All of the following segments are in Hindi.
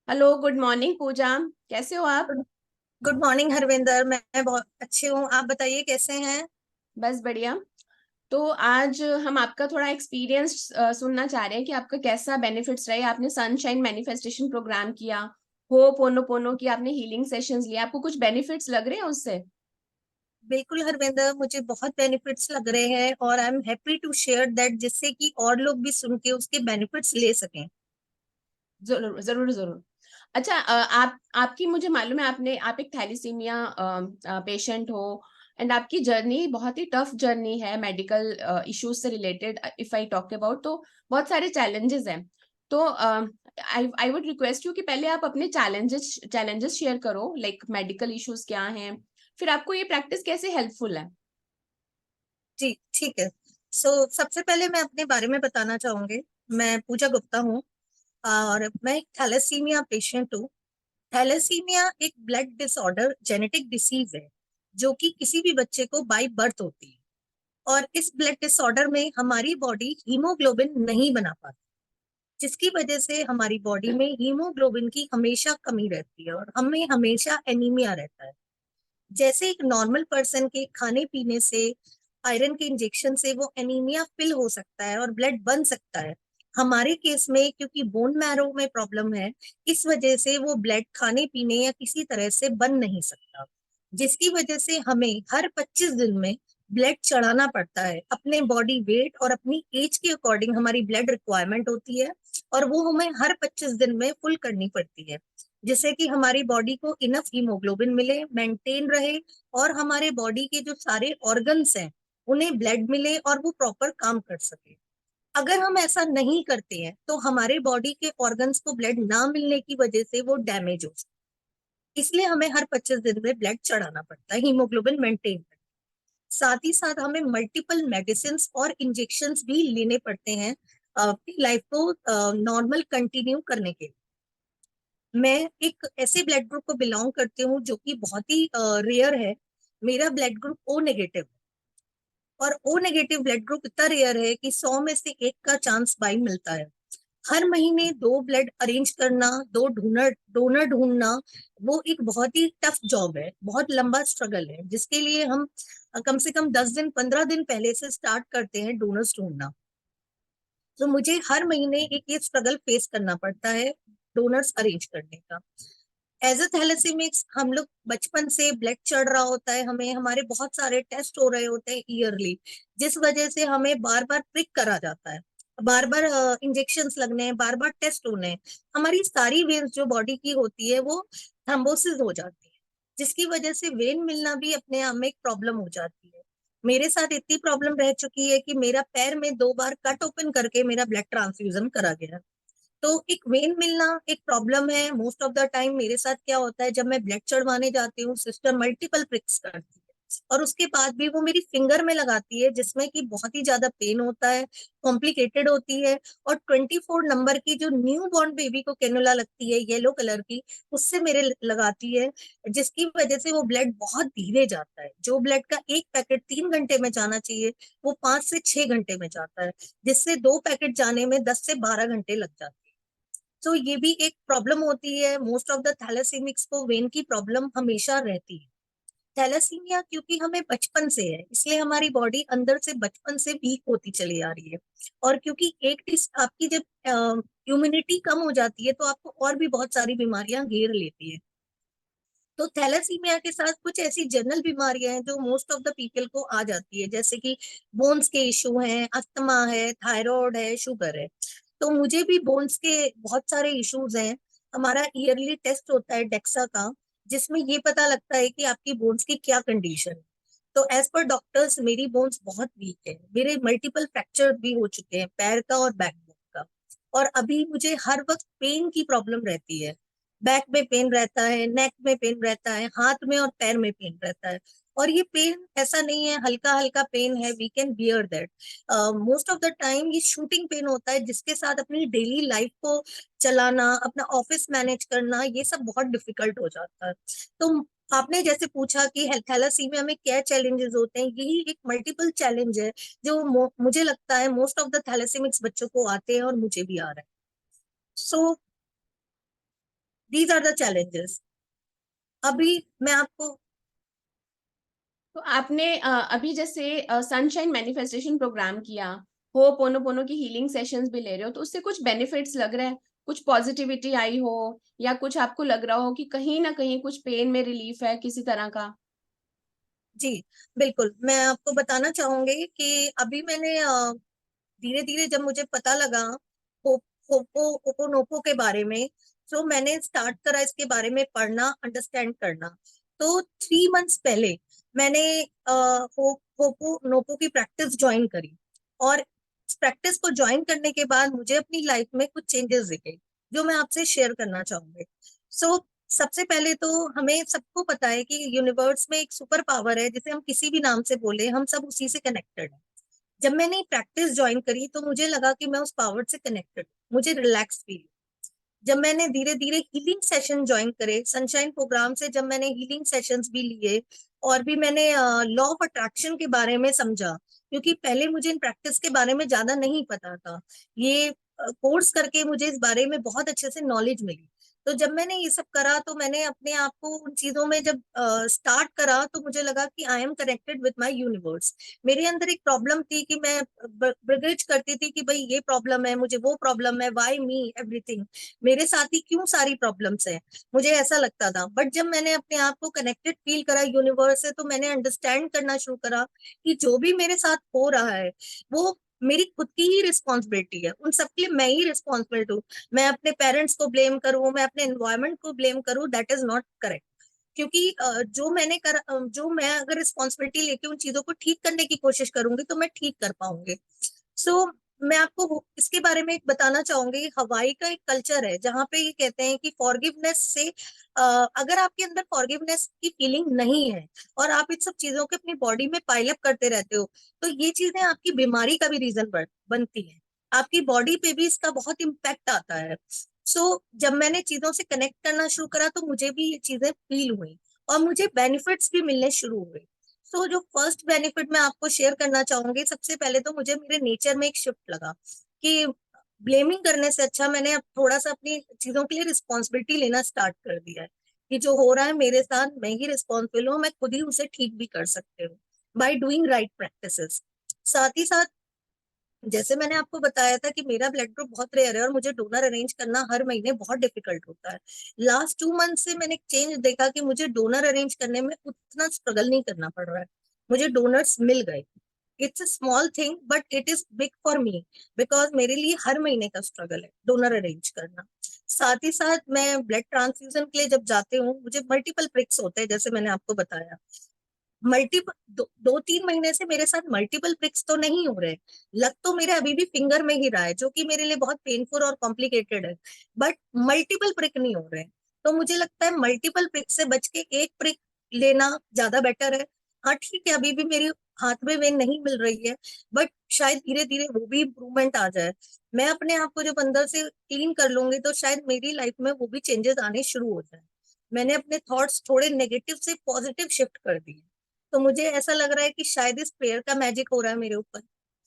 हेलो, गुड मॉर्निंग पूजा। कैसे हो आप? Good morning Harvinder. मैं बहुत अच्छी हूँ। आप बताइए कैसे हैं। बस बढ़िया। तो आज हम आपका थोड़ा एक्सपीरियंस सुनना चाह रहे हैं कि आपका कैसा बेनिफिट्स रहे। आपने सनशाइन मैनिफेस्टेशन प्रोग्राम किया, हो पोनो पोनो की आपने हीलिंग सेशंस लिए, आपको कुछ बेनिफिट्स लग रहे हैं उससे? बिल्कुल हरविंदर, मुझे बहुत बेनिफिट्स लग रहे हैं और I am happy to share that, जिससे कि और लोग भी सुन के उसके बेनिफिट्स ले सकें। जरूर जरूर जरूर। अच्छा, आपकी मुझे मालूम है आप एक थैलीसीमिया पेशेंट हो। एंड आपकी जर्नी बहुत ही टफ जर्नी है मेडिकल इश्यूज से related. If I talk about, तो बहुत सारे चैलेंजेस हैं। तो आई आई वुड रिक्वेस्ट यू कि पहले आप अपने चैलेंजेस चैलेंजेस शेयर करो, लाइक मेडिकल इश्यूज क्या हैं, फिर आपको ये प्रैक्टिस कैसे हेल्पफुल है। जी ठीक है। सबसे पहले मैं अपने बारे में बताना चाहूंगी। मैं पूजा गुप्ता हूँ और मैं एक थैलेसीमिया पेशेंट हूँ। थैलेसीमिया एक ब्लड डिसऑर्डर जेनेटिक डिसीज है जो कि किसी भी बच्चे को बाय बर्थ होती है। और इस ब्लड डिसऑर्डर में हमारी बॉडी हीमोग्लोबिन नहीं बना पाती, जिसकी वजह से हमारी बॉडी में हीमोग्लोबिन की हमेशा कमी रहती है और हमें हमेशा एनीमिया रहता है। जैसे एक नॉर्मल पर्सन के खाने पीने से, आयरन के इंजेक्शन से वो एनीमिया फिल हो सकता है और ब्लड बन सकता है। हमारे केस में क्योंकि बोन मैरो में प्रॉब्लम है, इस वजह से वो ब्लड खाने पीने या किसी तरह से बन नहीं सकता, जिसकी वजह से हमें हर 25 दिन में ब्लड चढ़ाना पड़ता है। अपने बॉडी वेट और अपनी एज के अकॉर्डिंग हमारी ब्लड रिक्वायरमेंट होती है और वो हमें हर 25 दिन में फुल करनी पड़ती है, जिससे कि हमारी बॉडी को इनफ हीमोग्लोबिन मिले, मेंटेन रहे और हमारे बॉडी के जो सारे ऑर्गन्स हैं उन्हें ब्लड मिले और वो प्रॉपर काम कर सके। अगर हम ऐसा नहीं करते हैं तो हमारे बॉडी के ऑर्गन्स को ब्लड ना मिलने की वजह से वो डैमेज हो सकते हैं। इसलिए हमें हर 25 दिन में ब्लड चढ़ाना पड़ता है हीमोग्लोबिन मेंटेन करने। साथ ही साथ हमें मल्टीपल मेडिसिन और इंजेक्शन भी लेने पड़ते हैं अपनी लाइफ को नॉर्मल कंटिन्यू करने के लिए। मैं एक ऐसे ब्लड ग्रुप को बिलोंग करती हूँ जो कि बहुत ही रेयर है। मेरा ब्लड ग्रुप ओ नेगेटिव है और ओ नेगेटिव ब्लड ग्रुप इतना रेयर है कि 100 में से एक का चांस बाई मिलता है। हर महीने दो ब्लड अरेंज करना, दो डोनर डोनर ढूंढना, वो एक बहुत ही टफ जॉब है, बहुत लंबा स्ट्रगल है, जिसके लिए हम कम से कम 10 दिन 15 दिन पहले से स्टार्ट करते हैं डोनर्स ढूंढना। तो मुझे हर महीने एक ये स्ट्रगल फेस करना पड़ता है डोनर्स अरेंज करने का। एज अ थैलेसीमिक्स हम लोग बचपन से ब्लड चढ़ रहा होता है, हमें हमारे बहुत सारे टेस्ट हो रहे होते हैं ईयरली, जिस वजह से हमें बार बार प्रिक करा जाता है, बार बार इंजेक्शंस लगने हैं, बार बार टेस्ट होने हैं। हमारी सारी वेन्स जो बॉडी की होती है वो थ्रोम्बोसिस हो जाती है, जिसकी वजह से वेन मिलना भी अपने आप में एक प्रॉब्लम हो जाती है। मेरे साथ इतनी प्रॉब्लम रह चुकी है कि मेरा पैर में 2 बार कट ओपन करके मेरा ब्लड ट्रांसफ्यूजन करा गया। तो एक वेन मिलना एक प्रॉब्लम है मोस्ट ऑफ द टाइम। मेरे साथ क्या होता है, जब मैं ब्लड चढ़वाने जाती हूँ सिस्टर मल्टीपल प्रिक्स करती है और उसके बाद भी वो मेरी फिंगर में लगाती है, जिसमें कि बहुत ही ज्यादा पेन होता है, कॉम्प्लिकेटेड होती है। और 24 नंबर की जो न्यू बॉर्न बेबी को कैनुला लगती है येलो कलर की, उससे मेरे लगाती है, जिसकी वजह से वो ब्लड बहुत धीरे जाता है। जो ब्लड का एक पैकेट 3 घंटे में जाना चाहिए वो 5 से 6 घंटे में जाता है, जिससे 2 पैकेट जाने में 10 से 12 घंटे लग जाते हैं। तो ये भी एक प्रॉब्लम होती है। मोस्ट ऑफ द थैलेसीमिक्स को वेन की प्रॉब्लम हमेशा रहती है। थैलेसीमिया क्योंकि हमें बचपन से है, इसलिए हमारी बॉडी अंदर से बचपन से वीक होती चली आ रही है। और क्योंकि आपकी जब इम्यूनिटी कम हो जाती है तो आपको और भी बहुत सारी बीमारियां घेर लेती है। तो थैलेसीमिया के साथ कुछ ऐसी जनरल बीमारियां हैं जो मोस्ट ऑफ द पीपल को आ जाती है, जैसे कि बोन्स के इशू हैं, अस्थमा है, थायराइड है, शुगर है। तो मुझे भी बोन्स के बहुत सारे इश्यूज हैं। हमारा ईयरली टेस्ट होता है डेक्सा का, जिसमें ये पता लगता है कि आपकी बोन्स की क्या कंडीशन है। तो एज पर डॉक्टर्स मेरी बोन्स बहुत वीक है, मेरे मल्टीपल फ्रैक्चर भी हो चुके हैं पैर का और बैकबोन का। और अभी मुझे हर वक्त पेन की प्रॉब्लम रहती है। बैक में पेन रहता है, नेक में पेन रहता है, हाथ में और पैर में पेन रहता है। और ये पेन ऐसा नहीं है हल्का हल्का पेन है, we can bear that. Most of the time ये शूटिंग पेन होता है, जिसके साथ अपनी डेली लाइफ को चलाना, अपना ऑफिस मैनेज करना, ये सब बहुत डिफिकल्ट हो जाता है। तो आपने जैसे पूछा कि थैलेसीमिया में क्या चैलेंजेस होते हैं, यही एक मल्टीपल चैलेंज है जो मुझे लगता है मोस्ट ऑफ द थैलेसीमिक्स बच्चों को आते हैं और मुझे भी आ रहा है। So these are the challenges. अभी मैं आपको, तो आपने अभी जैसे सनशाइन मैनिफेस्टेशन प्रोग्राम किया, हो पोनो की हीलिंग सेशंस भी ले रहे हो, तो उससे कुछ बेनिफिट्स लग रहा है, कुछ पॉजिटिविटी आई हो, या कुछ आपको लग रहा हो कि कहीं ना कहीं कुछ पेन में रिलीफ है किसी तरह का? जी बिल्कुल, मैं आपको बताना चाहूंगी कि अभी मैंने धीरे धीरे जब मुझे पता लगा ओपोनोपो के बारे में, तो मैंने स्टार्ट करा इसके बारे में पढ़ना, अंडरस्टैंड करना। तो 3 मंथ्स पहले मैंने ओपोनोपो की प्रैक्टिस ज्वाइन करी, और इस प्रैक्टिस को ज्वाइन करने के बाद मुझे अपनी लाइफ में कुछ चेंजेस दिखे, जो मैं आपसे शेयर करना चाहूंगी। सो सबसे पहले तो हमें सबको पता है कि यूनिवर्स में एक सुपर पावर है, जिसे हम किसी भी नाम से बोले, हम सब उसी से कनेक्टेड है। जब मैंने प्रैक्टिस ज्वाइन करी तो मुझे लगा कि मैं उस पावर से कनेक्टेड, मुझे रिलैक्स फील। जब मैंने धीरे धीरे हीलिंग सेशन ज्वाइन करे सनशाइन प्रोग्राम से, जब मैंने हीलिंग सेशंस भी लिए, और भी मैंने लॉ ऑफ अट्रैक्शन के बारे में समझा, क्योंकि पहले मुझे इन प्रैक्टिस के बारे में ज्यादा नहीं पता था। ये कोर्स करके मुझे इस बारे में बहुत अच्छे से नॉलेज मिली। तो जब मैंने ये सब करा, तो मैंने अपने आप को उन चीजों में जब स्टार्ट करा, तो मुझे लगा कि I am connected with my universe. मेरे अंदर एक प्रॉब्लम थी कि मैं ब्रिगेड करती थी कि भाई ये प्रॉब्लम है, मुझे वो प्रॉब्लम है, व्हाई मी एवरीथिंग, मेरे साथ ही क्यों सारी प्रॉब्लम्स है, मुझे ऐसा लगता था। बट जब मैंने अपने आप को कनेक्टेड फील करा यूनिवर्स से, तो मैंने अंडरस्टैंड करना शुरू करा कि जो भी मेरे साथ हो रहा है, वो मेरी खुद की ही रिस्पॉन्सिबिलिटी है, उन सबके लिए मैं ही रिस्पॉन्सिबल हूँ। मैं अपने पेरेंट्स को ब्लेम करूँ, मैं अपने एनवायरमेंट को ब्लेम करूँ, दैट इज नॉट करेक्ट। क्योंकि जो मैं अगर रिस्पॉन्सिबिलिटी लेके उन चीजों को ठीक करने की कोशिश करूंगी, तो मैं ठीक कर पाऊंगी। सो मैं आपको इसके बारे में एक बताना चाहूंगी। हवाई का एक कल्चर है जहाँ पे ये कहते हैं कि फॉरगिवनेस से, अगर आपके अंदर फॉरगिवनेस की फीलिंग नहीं है, और आप इन सब चीजों के अपनी बॉडी में पाइल अप करते रहते हो, तो ये चीजें आपकी बीमारी का भी रीजन बनती है। आपकी बॉडी पे भी इसका बहुत इम्पैक्ट आता है। सो जब मैंने चीजों से कनेक्ट करना शुरू करा, तो मुझे भी ये चीजें फील हुई, और मुझे बेनिफिट्स भी मिलने शुरू हुए। तो जो फर्स्ट बेनिफिट मैं आपको शेयर करना चाहूंगी, सबसे पहले तो मुझे मेरे नेचर में एक शिफ्ट लगा कि ब्लेमिंग करने से अच्छा मैंने अब थोड़ा सा अपनी चीजों के लिए रिस्पॉन्सिबिलिटी लेना स्टार्ट कर दिया है, कि जो हो रहा है मेरे साथ, मैं ही रिस्पॉन्सिबल हूँ, मैं खुद ही उसे ठीक भी कर सकती हूँ बाय डूइंग राइट प्रैक्टिसेस। साथ ही साथ, जैसे मैंने आपको बताया था कि मेरा ब्लड ग्रुप बहुत रेयर है, और मुझे डोनर अरेंज करना हर महीने बहुत डिफिकल्ट होता है। लास्ट 2 मंथ से मैंने एक चेंज देखा कि मुझे डोनर अरेंज करने में उतना स्ट्रगल नहीं करना पड़ रहा है, मुझे डोनर्स मिल गए। It's a small thing but it is big for me, because मेरे लिए हर महीने का स्ट्रगल है डोनर अरेंज करना। साथ ही साथ मैं ब्लड ट्रांसफ्यूजन के लिए जब जाती हूँ, मुझे मल्टीपल प्रिक्स होते हैं, जैसे मैंने आपको बताया। मल्टीपल 2-3 महीने से मेरे साथ मल्टीपल प्रिक्स तो नहीं हो रहे, लग तो मेरे अभी भी फिंगर में ही रहा है, जो कि मेरे लिए बहुत पेनफुल और कॉम्प्लिकेटेड है, बट मल्टीपल प्रिक नहीं हो रहे। तो मुझे लगता है मल्टीपल प्रिक से बच के एक प्रिक लेना ज्यादा बेटर है। हाँ ठीक है, अभी भी मेरी हाथ में वेन नहीं मिल रही है, बट शायद धीरे धीरे वो भी इम्प्रूवमेंट आ जाए। मैं अपने आप को जब अंदर से क्लीन कर लूंगी, तो शायद मेरी लाइफ में वो भी चेंजेस आने शुरू हो जाए। मैंने अपने थॉट्स थोड़े नेगेटिव से पॉजिटिव शिफ्ट कर दिए, तो मुझे ऐसा लग रहा है कि शायद इस प्रेयर का मैजिक हो रहा है मेरे ऊपर।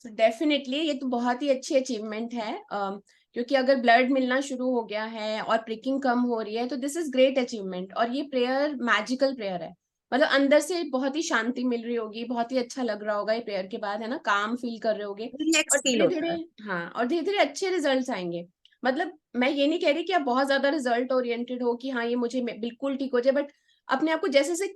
डेफिनेटली ये तो बहुत ही अच्छी अचीवमेंट है, क्योंकि अगर ब्लड मिलना शुरू हो गया है और प्रिकिंग कम हो रही है, तो दिस इज ग्रेट अचीवमेंट। और ये प्रेयर मैजिकल प्रेयर है, मतलब अंदर से बहुत ही शांति मिल रही होगी, बहुत ही अच्छा लग रहा होगा ये प्रेयर के बाद, है ना, काम फील कर रहे होगे। और रिलैक्स फील धीरे होता धीरे, है। हाँ, और धीरे धीरे अच्छे रिजल्ट्स आएंगे। मतलब मैं ये नहीं कह रही कि आप बहुत ज्यादा रिजल्ट ओरिएंटेड हो कि हाँ ये मुझे बिल्कुल ठीक हो जाए, बट अपने आप को जैसे जैसे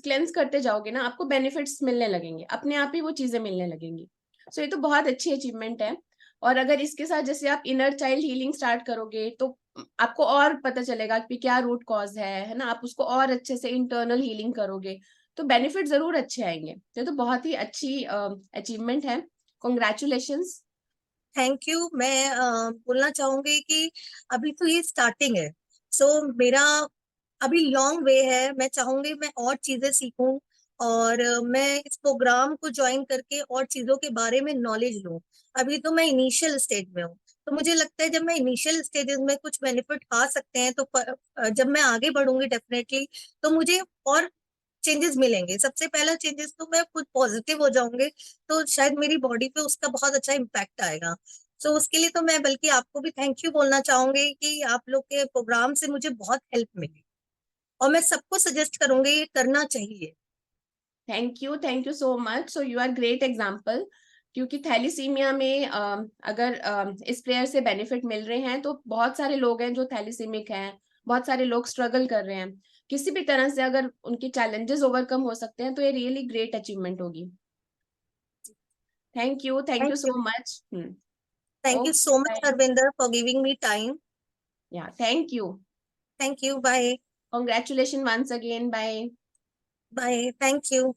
क्लेंस करते जाओगे ना, आपको बेनिफिट्स मिलने लगेंगे, अपने आप ही वो चीजें मिलने लगेंगी। सो ये तो बहुत अच्छी अचीवमेंट है। और अगर इसके साथ जैसे आप इनर चाइल्ड हीलिंग स्टार्ट करोगे, तो आपको और पता चलेगा कि क्या रूट कॉज है ना, आप उसको और अच्छे से इंटरनल हीलिंग करोगे, तो बेनिफिट जरूर अच्छे आएंगे। तो ये तो बहुत ही अच्छी अचीवमेंट है। कॉन्ग्रेचुलेशंस। Thank you. मैं बोलना चाहूंगी कि अभी तो ये स्टार्टिंग है, सो मेरा अभी लॉन्ग वे है। मैं चाहूंगी मैं और चीजें सीखूं, और मैं इस प्रोग्राम को ज्वाइन करके और चीजों के बारे में नॉलेज लूं। अभी तो मैं इनिशियल स्टेज में हूँ, तो मुझे लगता है जब मैं इनिशियल स्टेजेस में कुछ बेनिफिट आ सकते हैं, तो जब मैं आगे बढ़ूंगी डेफिनेटली, तो मुझे और चेंजेस मिलेंगे। सबसे पहला चेंजेस तो मैं खुद पॉजिटिव हो जाऊंगे, तो शायद मेरी बॉडी पे उसका बहुत अच्छा इम्पैक्ट आएगा। सो उसके लिए तो मैं बल्कि आपको भी थैंक यू बोलना चाहूंगी कि आप लोग के प्रोग्राम से मुझे बहुत हेल्प मिली, और मैं सबको सजेस्ट करूंगी ये करना चाहिए। Thank you so much. So you are great example, क्योंकि थैलीसीमिया में अगर इस प्रेयर से बेनिफिट मिल रहे हैं तो बहुत सारे लोग हैं जो थैलीसीमिक हैं, बहुत सारे लोग स्ट्रगल कर रहे हैं। किसी भी तरह से अगर उनके चैलेंजेस ओवरकम हो सकते हैं तो ये रियली ग्रेट अचीवमेंट होगी। Thank thank you you. So much. Thank you okay, so much bye. Harvinder for giving me time. Yeah thank you. Thank you, bye. Congratulation once again, bye. Bye, thank you.